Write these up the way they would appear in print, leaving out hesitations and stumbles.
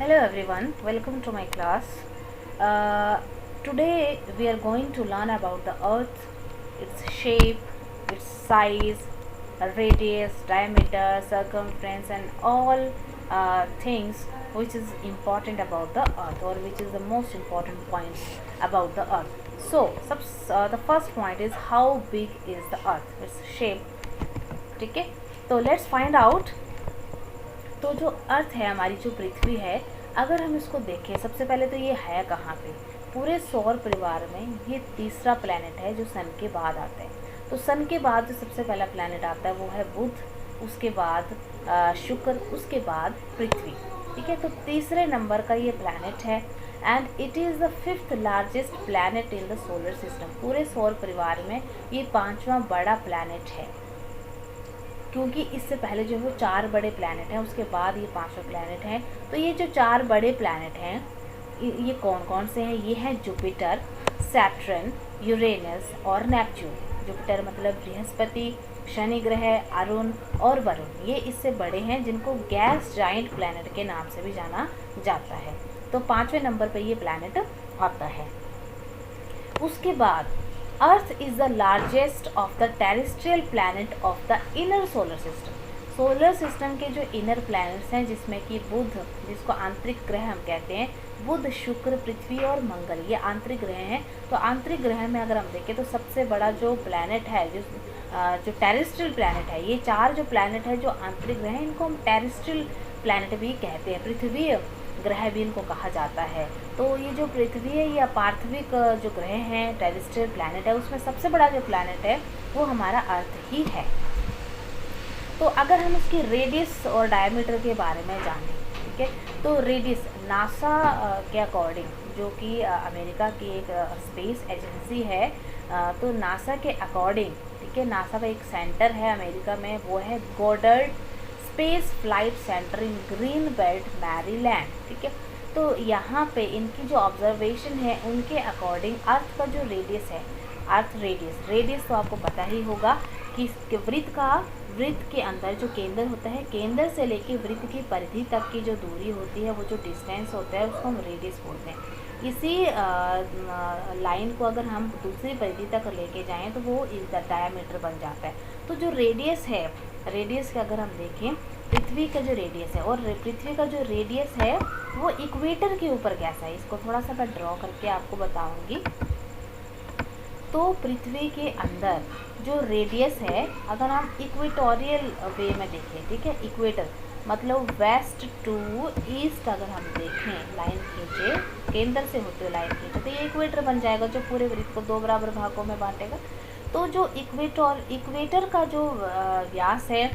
Hello everyone, welcome to my class. Uh, Today we are going to learn about the earth, its shape, its size, radius, diameter, circumference and all things which is important about the earth or which is the most important points about the earth. So the first point is how big is the earth, its shape. ठीक है, तो let's find out. तो जो अर्थ है, हमारी जो पृथ्वी है, अगर हम इसको देखें सबसे पहले तो ये है कहाँ पे, पूरे सौर परिवार में ये तीसरा प्लैनेट है जो सन के बाद आता है। तो सन के बाद जो सबसे पहला प्लैनेट आता है वो है बुध, उसके बाद शुक्र, उसके बाद पृथ्वी। ठीक है, तो तीसरे नंबर का ये प्लैनेट है and it is the fifth largest planet in the solar system. पूरे सौर परिवार में ये पांचवा बड़ा प्लैनेट है, क्योंकि इससे पहले जो है वो चार बड़े प्लैनेट हैं, उसके बाद ये पांचवा प्लैनेट है। तो ये जो चार बड़े प्लैनेट हैं ये कौन कौन से हैं? ये हैं जुपिटर, सैटर्न, यूरेनस और नेपच्यून। जुपिटर मतलब बृहस्पति, शनि ग्रह, अरुण और वरुण, ये इससे बड़े हैं जिनको गैस जाइंट प्लैनेट के नाम से भी जाना जाता है। तो पांचवें नंबर पर ये प्लैनेट आता है। उसके बाद earth is the largest of the terrestrial planet of the inner solar system. Solar system के जो इनर प्लैनेट्स हैं, जिसमें कि बुध, जिसको आंतरिक ग्रह हम कहते हैं, बुध, शुक्र, पृथ्वी और मंगल, ये आंतरिक ग्रह हैं। तो आंतरिक ग्रह में अगर हम देखें तो सबसे बड़ा जो प्लैनेट है, जो टेरेस्ट्रियल प्लैनेट है, ये चार जो प्लैनेट है जो आंतरिक ग्रह हैं, इनको हम टेरेस्ट्रियल प्लैनेट भी कहते हैं, पृथ्वी ग्रह भी इनको कहा जाता है। तो ये जो पृथ्वी है, ये अपार्थिविक जो ग्रह हैं, टेरेस्ट्रियल प्लैनेट है, उसमें सबसे बड़ा जो प्लैनेट है वो हमारा अर्थ ही है। तो अगर हम इसकी रेडियस और डायमीटर के बारे में जानें, ठीक है, तो रेडियस नासा के अकॉर्डिंग, जो कि अमेरिका की एक स्पेस एजेंसी है, तो नासा के अकॉर्डिंग, ठीक है, नासा का एक सेंटर है अमेरिका में, वो है Goddard space flight centre in Greenbelt, Maryland. ठीक है, तो यहाँ पे इनकी जो ऑब्जर्वेशन है उनके अकॉर्डिंग अर्थ का जो रेडियस है, अर्थ रेडियस तो आपको पता ही होगा कि वृत्त के अंदर जो केंद्र होता है, केंद्र से लेके वृत्त की परिधि तक की जो दूरी होती है, वो जो डिस्टेंस होता है उसको हम रेडियस बोलते हैं। इसी लाइन को अगर हम दूसरी परिधि तक लेके जाएं तो वो डायमीटर बन जाता है। तो जो रेडियस है, रेडियस का अगर हम देखें, पृथ्वी का जो रेडियस है, और पृथ्वी का जो रेडियस है वो इक्वेटर के ऊपर कैसा है, इसको थोड़ा सा मैं ड्रॉ करके आपको बताऊंगी। तो पृथ्वी के अंदर जो रेडियस है, अगर हम इक्वेटोरियल वे में देखें, ठीक है, इक्वेटर मतलब वेस्ट टू ईस्ट अगर हम देखें, लाइन खींचे, केंद्र से होते हुए लाइन खींचे, तो ये इक्वेटर बन जाएगा जो पूरे वृत्त को दो बराबर भागों में बांटेगा। तो जो इक्वेटर का जो व्यास है,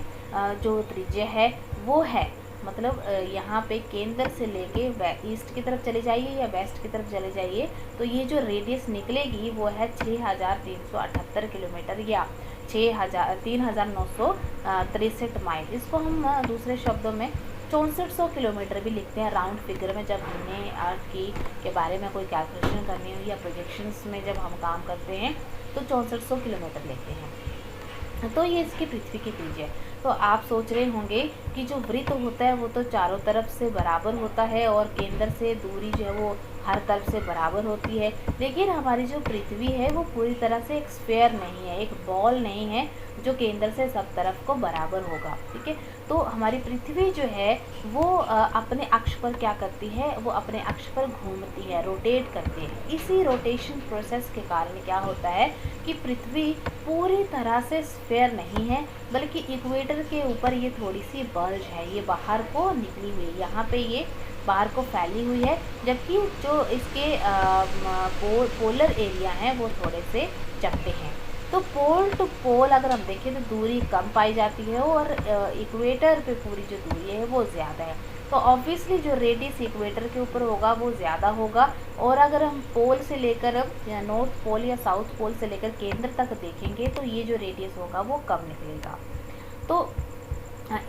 जो त्रिज्या है, वो है मतलब यहाँ पे केंद्र से लेके ईस्ट की तरफ चले जाइए या वेस्ट की तरफ चले जाइए, तो ये जो रेडियस निकलेगी वो है 6378 किलोमीटर या 3963 माइल। इसको हम दूसरे शब्दों में 6400 किलोमीटर भी लिखते हैं राउंड फिगर में, जब हमने अर्थ के बारे में कोई कैलकुलेशन करनी हो या प्रोजेक्शंस में जब हम काम करते हैं तो 6400 किलोमीटर लेते हैं। तो ये इसकी पृथ्वी की त्रिज्या है। तो आप सोच रहे होंगे कि जो वृत्त होता है वो तो चारों तरफ से बराबर होता है और केंद्र से दूरी जो है वो हर तरफ से बराबर होती है, लेकिन हमारी जो पृथ्वी है वो पूरी तरह से एक स्फेयर नहीं है, एक बॉल नहीं है जो केंद्र से सब तरफ को बराबर होगा। ठीक है, तो हमारी पृथ्वी जो है वो अपने अक्ष पर क्या करती है, वो अपने अक्ष पर घूमती है, रोटेट करती है। इसी रोटेशन प्रोसेस के कारण क्या होता है कि पृथ्वी पूरी तरह से स्फेयर नहीं है, बल्कि इक्वेटर के ऊपर ये थोड़ी सी बल्ज है, ये बाहर को निकली हुई है, यहाँ पे ये बाहर को फैली हुई है, जबकि जो इसके पोलर एरिया हैं वो थोड़े से चपटे हैं। तो पोल टू पोल अगर हम देखें तो दूरी कम पाई जाती है और इक्वेटर पे पूरी जो दूरी है वो ज़्यादा है। तो ऑब्वियसली जो रेडियस इक्वेटर के ऊपर होगा वो ज़्यादा होगा, और अगर हम पोल से लेकर या नॉर्थ पोल या साउथ पोल से लेकर केंद्र तक देखेंगे तो ये जो रेडियस होगा वो कम निकलेगा। तो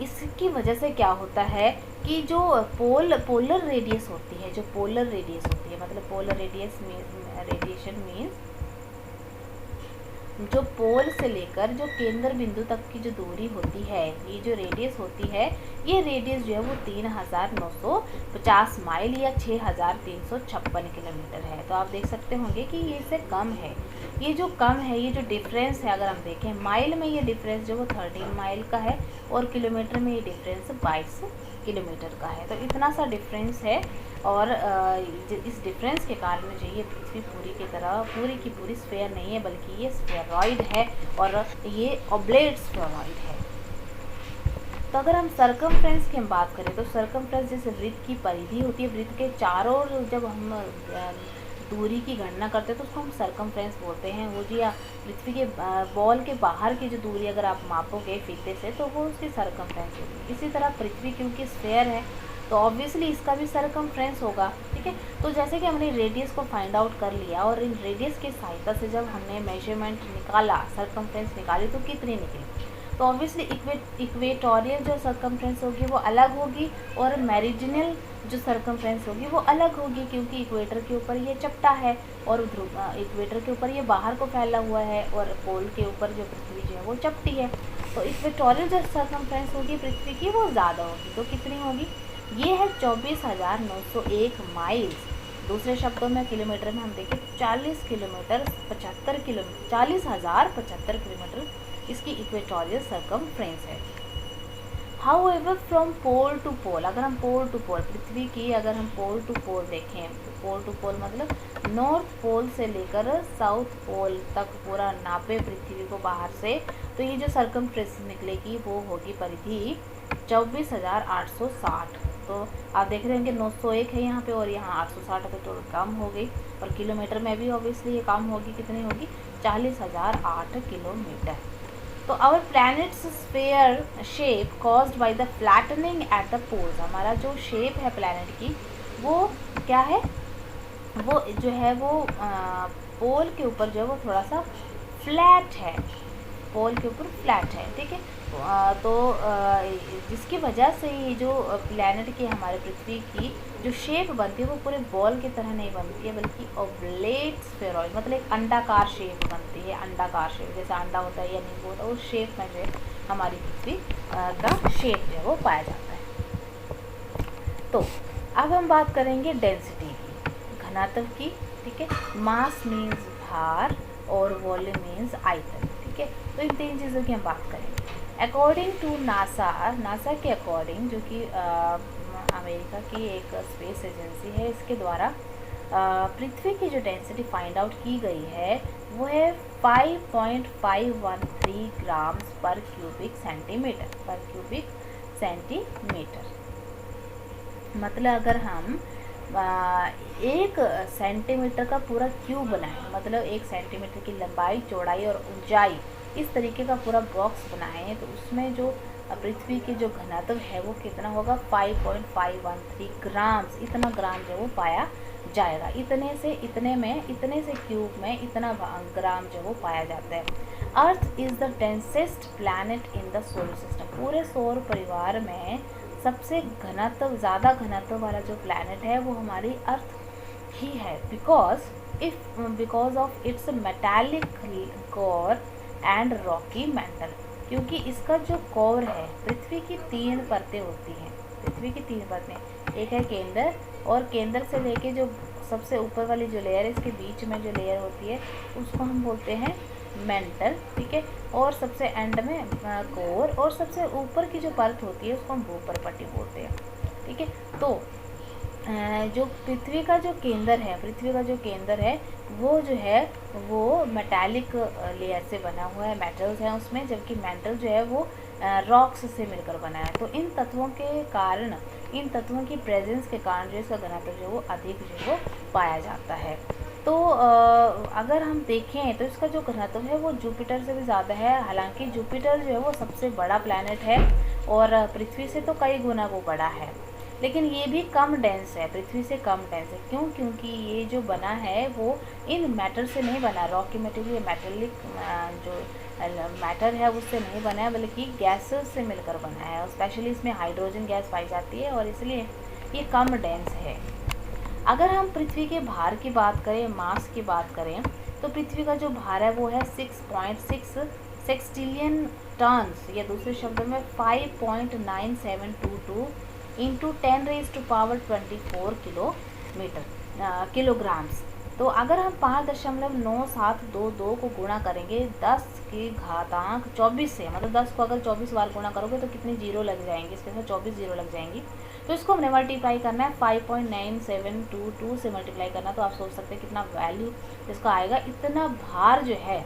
इसकी वजह से क्या होता है कि जो पोलर रेडियस होती है, जो पोलर रेडियस होती है, मतलब पोलर रेडिएशन मीन्स जो पोल से लेकर जो केंद्र बिंदु तक की जो दूरी होती है, ये जो रेडियस होती है, ये रेडियस जो है वो 3950 माइल या 6356 किलोमीटर है। तो आप देख सकते होंगे कि ये इससे कम है। ये जो कम है, ये जो डिफरेंस है, अगर हम देखें माइल में, ये डिफरेंस जो वो 13 माइल का है और किलोमीटर में ये डिफरेंस 22 किलोमीटर का है। तो इतना सा डिफरेंस है और इस डिफरेंस के कारण जो ये पृथ्वी पूरी की तरह पूरी की पूरी स्फेयर नहीं है, बल्कि ये स्फेरॉइड है और ये ऑब्लेट स्फेरॉइड है। तो अगर हम सर्कमफ्रेंस की हम बात करें तो सर्कमफ्रेंस जैसे वृत्त की परिधि होती है, वृत्त के चारों ओर जब हम दूरी की गणना करते हैं तो उसको हम सर्कमफ्रेंस बोलते हैं। वो जी पृथ्वी के बॉल के बाहर की जो दूरी अगर आप मापोगे फीते से तो वो उसकी सर्कमफ्रेंस होगी। इसी तरह पृथ्वी क्योंकि स्फेयर है तो ऑब्वियसली इसका भी सर्कमफ्रेंस होगा, ठीक है। तो जैसे कि हमने रेडियस को फाइंड आउट कर लिया और इन रेडियस की सहायता से जब हमने मेजरमेंट निकाला, सर्कमफ्रेंस निकाली, तो कितनी निकली? तो ऑब्वियसली इक्वेटोरियल जो सर्कमफ्रेंस होगी वो अलग होगी और मेरिडियनल जो सर्कमफ्रेंस होगी वो अलग होगी, क्योंकि इक्वेटर के ऊपर ये चपटा है और इक्वेटर के ऊपर ये बाहर को फैला हुआ है और पोल के ऊपर जो पृथ्वी जो है वो चपटी है। तो इक्वेटोरियल जो सर्कमफ्रेंस होगी पृथ्वी की वो ज़्यादा होगी। तो कितनी होगी? ये है 24,901 माइल्स। दूसरे शब्दों में किलोमीटर में हम देखें 40,075 किलोमीटर 40,075 किलोमीटर इसकी इक्वेटोरियल सर्कमफ्रेंस है। हाउएवर फ्रॉम पोल टू पोल, अगर हम पोल टू पोल पृथ्वी की अगर हम पोल टू पोल देखें तो पोल टू पोल मतलब नॉर्थ पोल से लेकर साउथ पोल तक पूरा नापे पृथ्वी को बाहर से, तो ये जो सर्कमफ्रेंस निकलेगी वो होगी परिधि 24,860। तो आप देख रहे हैं कि 901 है यहाँ पे और यहाँ 860 है, तो कम हो गई। और किलोमीटर में भी ऑब्वियसली ये कम होगी, कितनी होगी? 40,008 किलोमीटर। तो our planet's sphere shape caused by the flattening at the poles, हमारा जो शेप है प्लैनेट की वो क्या है? वो जो है वो पोल के ऊपर जो है वो थोड़ा सा फ्लैट है, पोल के ऊपर फ्लैट है, ठीक है। तो जिसकी वजह से ये जो प्लैनेट की हमारे पृथ्वी की जो शेप बनती है वो पूरे बॉल की तरह नहीं बनती है, बल्कि ओवलेट स्फेरॉइड मतलब एक अंडाकार शेप बनती है। अंडाकार शेप जैसे अंडा होता है या नींबू होता है, उस शेप में जो है हमारी पृथ्वी का शेप जो है वो पाया जाता है। तो अब हम बात करेंगे डेंसिटी की, घनत्व की, ठीक है। मास मीन्स भार और वॉल्यूम मीन्स आयतन, ठीक है। तो इन तीन चीज़ों की हम बात करेंगे। अकॉर्डिंग टू नासा के अकॉर्डिंग, जो कि अमेरिका की एक स्पेस एजेंसी है, इसके द्वारा पृथ्वी की जो डेंसिटी फाइंड आउट की गई है वो है 5.513 ग्राम्स पर क्यूबिक सेंटीमीटर। मतलब अगर हम 1 सेंटीमीटर का पूरा क्यूब बनाएं, मतलब 1 सेंटीमीटर की लंबाई, चौड़ाई और ऊंचाई इस तरीके का पूरा बॉक्स बनाएं, तो उसमें जो पृथ्वी की जो घनत्व है वो कितना होगा? 5.513 ग्राम्स, इतना ग्राम जो वो पाया जाएगा। इतने से क्यूब में इतना ग्राम जो वो पाया जाता है। Earth is the densest planet in the solar system, पूरे सौर परिवार में सबसे ज़्यादा घनत्व वाला जो प्लैनेट है वो हमारी अर्थ ही है, because of its metallic core and Rocky mental, क्योंकि इसका जो कोर है, पृथ्वी की 3 परतें होती हैं, पृथ्वी की 3 परतें, एक है केंद्र, और केंद्र से लेके जो सबसे ऊपर वाली जो लेयर है, इसके बीच में जो लेयर होती है उसको हम बोलते हैं मेंटल, ठीक है। और सबसे एंड में कोर, और सबसे ऊपर की जो परत होती है उसको हम भूपर्पट्टी बोलते हैं, ठीक है। तो जो पृथ्वी का जो केंद्र है वो जो है वो मेटालिक लेयर से बना हुआ है, मेटल्स हैं उसमें, जबकि मेंटल जो है वो रॉक्स से मिलकर बना है। तो इन तत्वों की प्रेजेंस के कारण जो इसका घनत्व जो है वो अधिक जो है वो पाया जाता है। तो अगर हम देखें तो इसका जो घनत्व है वो जुपिटर से भी ज़्यादा है। हालांकि जुपिटर जो है वो सबसे बड़ा प्लैनेट है और पृथ्वी से तो कई गुना वो बड़ा है, लेकिन ये भी कम डेंस है, पृथ्वी से कम डेंस है। क्यों? क्योंकि ये जो बना है वो इन मैटर से नहीं बना, रॉकी मटेरियल मेटेलिक जो मैटर है उससे नहीं बना है, बल्कि गैसेस से मिलकर बना है। और स्पेशली इसमें हाइड्रोजन गैस पाई जाती है और इसलिए ये कम डेंस है। अगर हम पृथ्वी के भार की बात करें, मास की बात करें, तो पृथ्वी का जो भार है वो है 6.6 सेक्सटिलियन टन्स, या दूसरे शब्दों में 5.9722 इंटू 10⁻⁴ किलोग्राम्स। तो अगर हम 5.9722 को गुणा करेंगे 10 की घातांक 24 से, मतलब 10 को अगर 24 बार गुणा करोगे तो कितनी जीरो लग जाएंगी, इसके साथ 24 जीरो लग जाएंगी। तो इसको हमने मल्टीप्लाई करना है 5.9722 से मल्टीप्लाई करना, तो आप सोच सकते हैं कितना वैल्यू इसका आएगा। इतना भार जो है,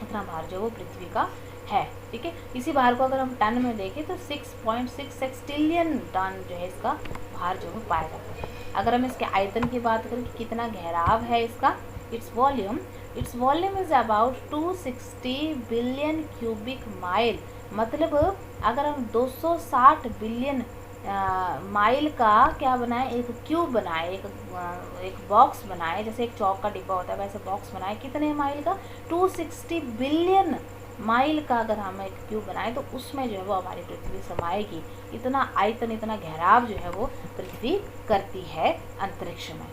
इतना भार जो वो पृथ्वी का है, ठीक है। इसी भार को अगर हम टन में देखें तो 6.6 सेक्सटिलियन टन जो है इसका भार जो है पाया जाता है। अगर हम इसके आयतन की बात करें कि कितना गहराव है इसका, its volume is about 260 billion cubic mile. मतलब अगर हम 260 बिलियन माइल का क्या बनाए, एक क्यूब बनाए, एक बॉक्स बनाए, जैसे एक चौक का डिब्बा होता है वैसे बॉक्स बनाए, कितने माइल का, 260 बिलियन माइल का अगर हम एक क्यूब बनाए तो उसमें जो है वो हमारी पृथ्वी समाएगी। इतना आयतन, इतना गहराव जो है वो पृथ्वी करती है अंतरिक्ष में।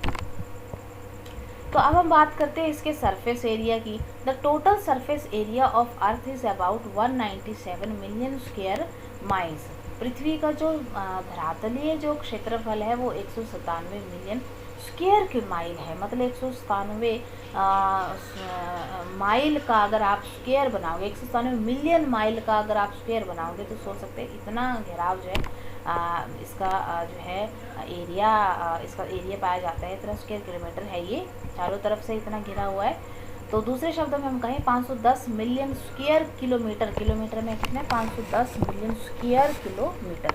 तो अब हम बात करते हैं इसके सरफेस एरिया की। The total surface area of Earth is about 197 million square miles. पृथ्वी का जो धरातलीय जो क्षेत्रफल है वो 197 मिलियन स्क्वायर की माइल है। मतलब 197 माइल का अगर आप स्क्वायर बनाओगे, 197 मिलियन माइल का अगर आप स्क्वायर बनाओगे तो सोच सकते हैं इतना घेराव जो है इसका जो है एरिया, इसका एरिया पाया जाता है, इतना स्क्वायर किलोमीटर है ये, चारों तरफ से इतना घिरा हुआ है। तो दूसरे शब्दों में हम कहें 510 मिलियन स्क्वायर किलोमीटर, किलोमीटर में कितने, 510 मिलियन स्क्वायर किलोमीटर,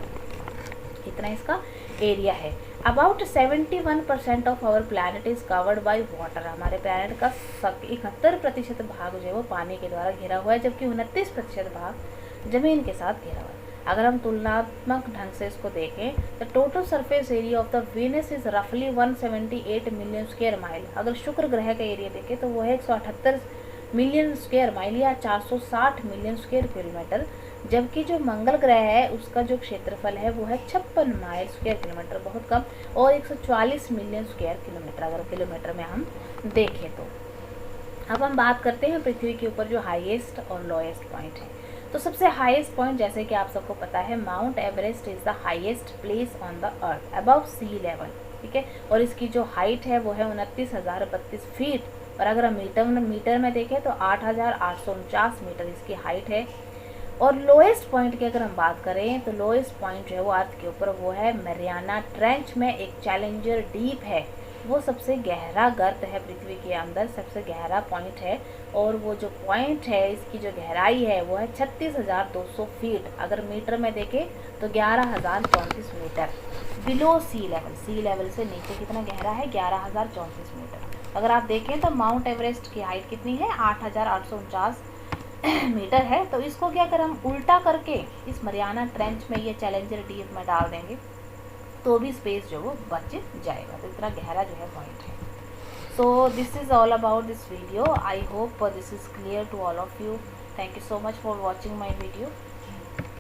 इतना इसका एरिया है। About 71% of our planet is covered by water. हमारे प्लैनेट का 71% भाग जो है वो पानी के द्वारा घिरा हुआ है, जबकि 29% भाग जमीन के साथ घिरा हुआ है। अगर हम तुलनात्मक ढंग से इसको देखें तो total surface area of the Venus is रफली 178 मिलियन स्क्वायर माइल। अगर शुक्र ग्रह का एरिया देखें तो वो है 178 मिलियन स्क्वायर माइल या 460 मिलियन स्क्वायर किलोमीटर, जबकि जो मंगल ग्रह है उसका जो क्षेत्रफल है वो है 56 माइल स्क्वायर किलोमीटर, बहुत कम, और 144 मिलियन स्क्वायर किलोमीटर अगर किलोमीटर में हम देखें तो। अब हम बात करते हैं पृथ्वी के ऊपर जो हाईएस्ट और लोएस्ट पॉइंट है। तो सबसे हाईएस्ट पॉइंट जैसे कि आप सबको पता है Mount Everest is the highest place on the earth above sea level, ठीक है। और इसकी जो हाइट है वो है 29,032 फीट, और अगर हम मीटर में देखें तो 8,849 मीटर इसकी हाइट है। और लोएस्ट पॉइंट की अगर हम बात करें तो लोएस्ट पॉइंट जो है वो अर्थ के ऊपर वो है मैरियाना ट्रेंच में एक चैलेंजर डीप है, वो सबसे गहरा गर्त है पृथ्वी के अंदर, सबसे गहरा पॉइंट है। और वो जो पॉइंट है इसकी जो गहराई है वो है 36,200 फीट, अगर मीटर में देखें तो 11,034 मीटर बिलो सी लेवल से नीचे कितना गहरा है, 11,034 मीटर। अगर आप देखें तो माउंट एवरेस्ट की हाइट कितनी है, 8,849 मीटर है। तो इसको क्या अगर हम उल्टा करके इस मरियाना ट्रेंच में ये चैलेंजर डीप में डाल देंगे तो भी स्पेस जो वो बच जाएगा, तो इतना गहरा जो है पॉइंट है। So this is all about this video. I hope this is clear to all of you. Thank you so much for watching my video.